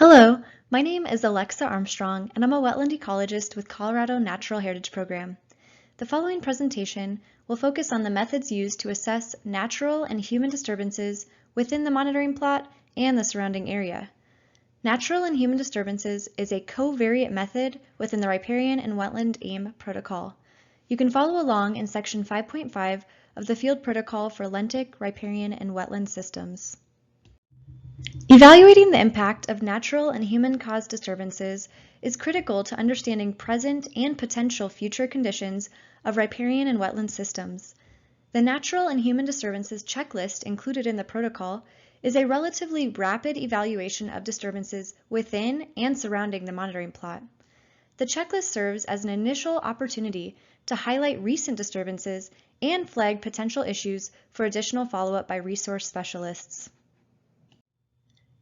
Hello, my name is Alexa Armstrong, and I'm a wetland ecologist with Colorado Natural Heritage Program. The following presentation will focus on the methods used to assess natural and human disturbances within the monitoring plot and the surrounding area. Natural and human disturbances is a covariate method within the riparian and wetland AIM protocol. You can follow along in section 5.5 of the field protocol for lentic, riparian, and wetland systems. Evaluating the impact of natural and human-caused disturbances is critical to understanding present and potential future conditions of riparian and wetland systems. The natural and human disturbances checklist included in the protocol is a relatively rapid evaluation of disturbances within and surrounding the monitoring plot. The checklist serves as an initial opportunity to highlight recent disturbances and flag potential issues for additional follow-up by resource specialists.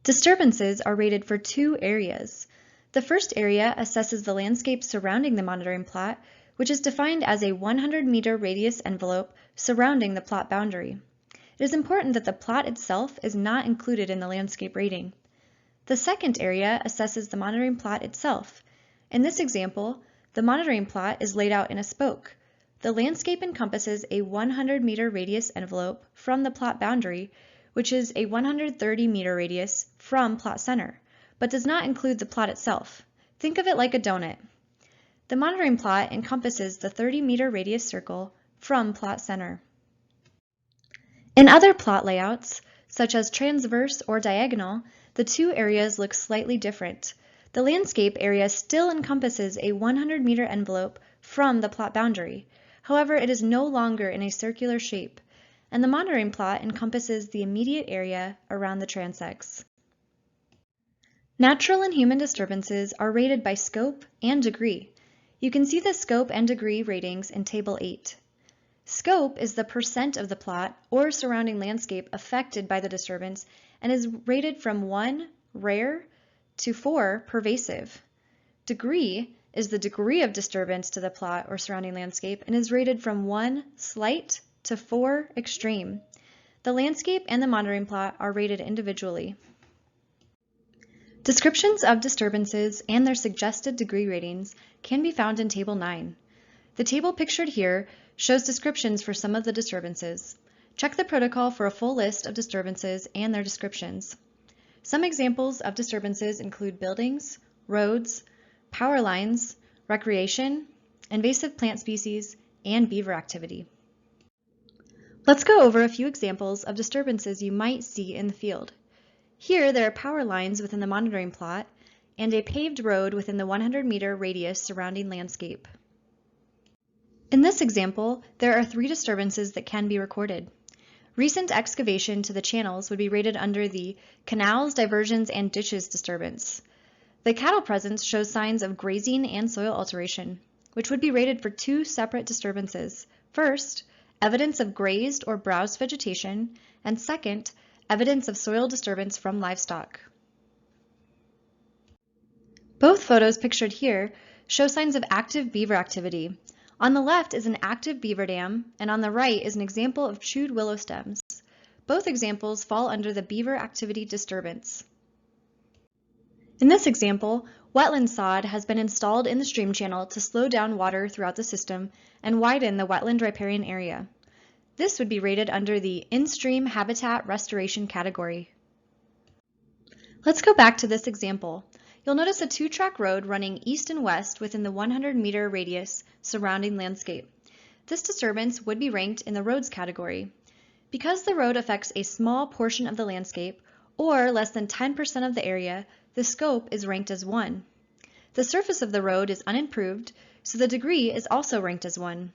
Disturbances are rated for two areas. The first area assesses the landscape surrounding the monitoring plot, which is defined as a 100-meter radius envelope surrounding the plot boundary. It is important that the plot itself is not included in the landscape rating. The second area assesses the monitoring plot itself. In this example, the monitoring plot is laid out in a spoke. The landscape encompasses a 100-meter radius envelope from the plot boundary, which is a 130-meter radius from plot center, but does not include the plot itself. Think of it like a donut. The monitoring plot encompasses the 30-meter radius circle from plot center. In other plot layouts, such as transverse or diagonal, the two areas look slightly different. The landscape area still encompasses a 100-meter envelope from the plot boundary. However, it is no longer in a circular shape, and the monitoring plot encompasses the immediate area around the transects. Natural and human disturbances are rated by scope and degree. You can see the scope and degree ratings in Table 8. Scope is the percent of the plot or surrounding landscape affected by the disturbance and is rated from 1, rare, to 4, pervasive. Degree is the degree of disturbance to the plot or surrounding landscape and is rated from 1, slight, to 4, extreme. The landscape and the monitoring plot are rated individually. Descriptions of disturbances and their suggested degree ratings can be found in Table 9. The table pictured here shows descriptions for some of the disturbances. Check the protocol for a full list of disturbances and their descriptions. Some examples of disturbances include buildings, roads, power lines, recreation, invasive plant species, and beaver activity. Let's go over a few examples of disturbances you might see in the field. Here there are power lines within the monitoring plot and a paved road within the 100-meter radius surrounding landscape. In this example, there are 3 disturbances that can be recorded. Recent excavation to the channels would be rated under the canals, diversions, and ditches disturbance. The cattle presence shows signs of grazing and soil alteration, which would be rated for 2 separate disturbances. First, evidence of grazed or browsed vegetation, and second, evidence of soil disturbance from livestock. Both photos pictured here show signs of active beaver activity. On the left is an active beaver dam, and on the right is an example of chewed willow stems. Both examples fall under the beaver activity disturbance. In this example, wetland sod has been installed in the stream channel to slow down water throughout the system and widen the wetland riparian area. This would be rated under the in-stream habitat restoration category. Let's go back to this example. You'll notice a 2-track road running east and west within the 100-meter radius surrounding landscape. This disturbance would be ranked in the roads category. Because the road affects a small portion of the landscape, or less than 10% of the area, the scope is ranked as 1. The surface of the road is unimproved, so the degree is also ranked as 1.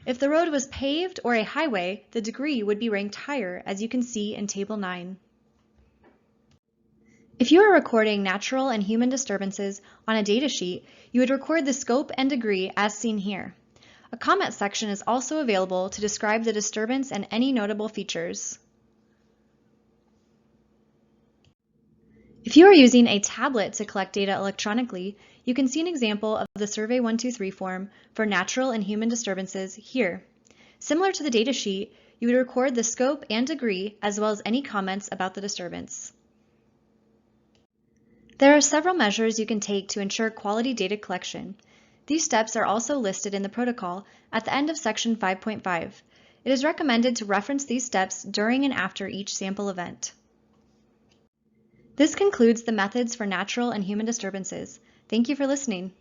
If the road was paved or a highway, the degree would be ranked higher, as you can see in Table 9. If you are recording natural and human disturbances on a datasheet, you would record the scope and degree as seen here. A comment section is also available to describe the disturbance and any notable features. If you are using a tablet to collect data electronically, you can see an example of the Survey 123 form for natural and human disturbances here. Similar to the datasheet, you would record the scope and degree as well as any comments about the disturbance. There are several measures you can take to ensure quality data collection. These steps are also listed in the protocol at the end of section 5.5. It is recommended to reference these steps during and after each sample event. This concludes the methods for natural and human disturbances. Thank you for listening.